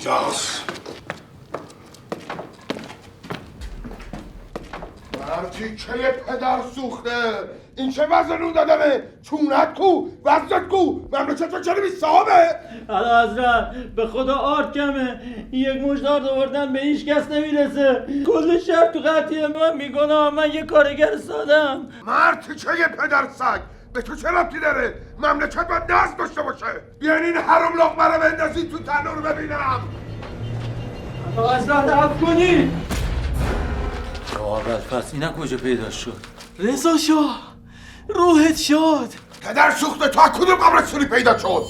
اینجاست. مرتی که پدر سوخته، این چه وزنون دادنه؟ چونت کو؟ وزنت کو؟ مملکت رو چرا بی صاحبه؟ حالا حضرت به خدا آرد کمه، یک مشتارد آوردن به هیچ کس نمیرسه. کل شب تو قطعی من میکنم، من یه کارگر سادم. مرتی که پدر سگ، به تو چه ربطی داره؟ مملکت باید نظم داشته باشه. بیاین این حروم لقمه رو بندازید تو تنور ببینم. حالا حضرت عفو کنی. پس اینا کجا پیدا شد؟ رضا شاه، روحت شاد. پدر سوخته تا کدوم قبرستونی پیدا شد؟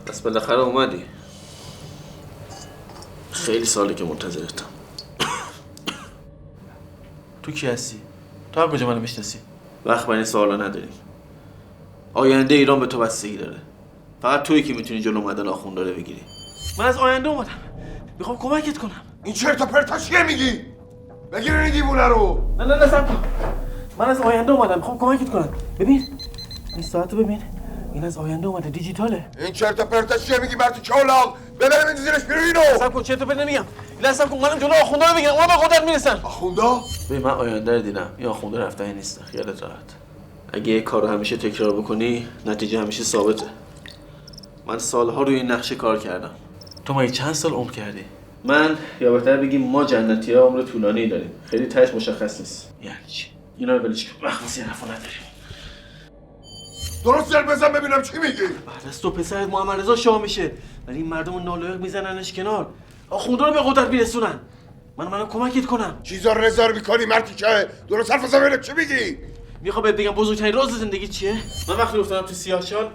پس بالاخره اومدی. خیلی ساله که منتظرتم. تو کی هستی؟ تو از کجا منو میشناسی؟ وقت برای این سوالا نداریم. آینده ایران به تو بستگی داره. فقط تویی که میتونی جلو اومدن آخوندا رو بگیری. من از آینده اومدم، میخوام کمکت کنم. این چرت و پرتا چیه میگی؟ بگیرین این دیوونه رو. نه صبر کن. من از آینده اومدم، میخوام کمکت کنم. ببین این ساعتو ببین، این از آینده اومده، دیجیتاله. این چرت و پرتا چیه میگی مرتی چولاق؟ ببرم این زیرش بیرون اینو. صبر کن، چرت و پرت نمیگم. لازم کن منم جلو آخوندا رو بگیرم، اونا به قدرت میرسن. آخوندا؟ ببین من آینده رو دیدم. یا آخونده رفتنی نیستن، خیالت راحت. اگه یک کار رو همیشه تکرار بکنی، نتیجه همیشه ثابته. من سالها روی این نقشه کار کردم. تو مگه چند سال عمر کردی؟ من یا بهتر بگیم ما جنتی‌ها عمر طولانی داریم. خیلی تهش مشخص نیست. یعنی چی؟ اینا رو ولش کن. وقت واسه حرفا نداریم. درست جلب بزن ببینم چی میگی. بعد از تو پسرت محمد رضا شاه میشه، ولی این مردم نالایق میزننش کنار. آخوندا رو به قدرت میرسونن. منم کمکت کنم. چیزا رو رضا رو میکنی مرتی که؟ درست حرف بزن ببینم چی میگی. میخوام بهت بگم بزرگترین راز زندگی چیه؟ من وقتی افتادم تو سیاه‌چال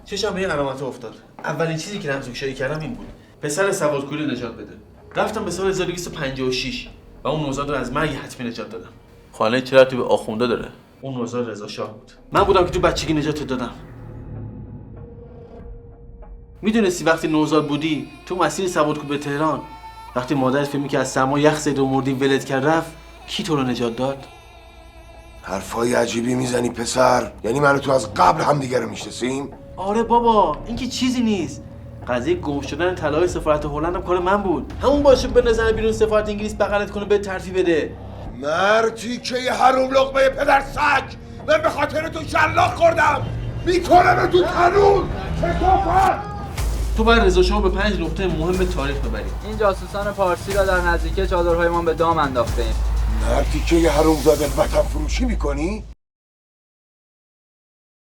چشم به این علامت افتاد. اولین چیزی که رمزگشایی کردم این بود. پسر سوادکوری نجات بده. رفتم به سال 1256 و اون نوزاد رو از مرگ حتمی نجات دادم. خانه چه ربطی به آخونده داره؟ اون نوزاد رضا شاه بود. من بودم که تو بچگی نجاتت دادم. میدونستی وقتی نوزاد بودی تو مسیر سوادکوری به تهران، وقتی مادرت فهمید که از سرما یخ زد و مردی ولت کرد رفت، کی تو رو نجات داد؟ حرفای عجیبی میزنی پسر. یعنی من و تو از قبل همدیگه رو میشناسیم؟ آره بابا، این که چیزی نیست. قضیه گم شدن طلای سفارت هلند هم کار من بود. همون باشه به نظر بیرون سفارت انگلیس بغلت کنه به ترفی بده. مرتی که یه حروم لقمه پدر سگ، من به خاطر تو شلاق خوردم. میکنم تو تنور. کثافت. تو باید رضا شاه به 5 نقطه مهم تاریخ ببری. این جاسوسان پارسی را در نزدیکی چادرهایمان به دام انداخته ایم. مرتی که یه حروم زاده وطن فروشی میکنی؟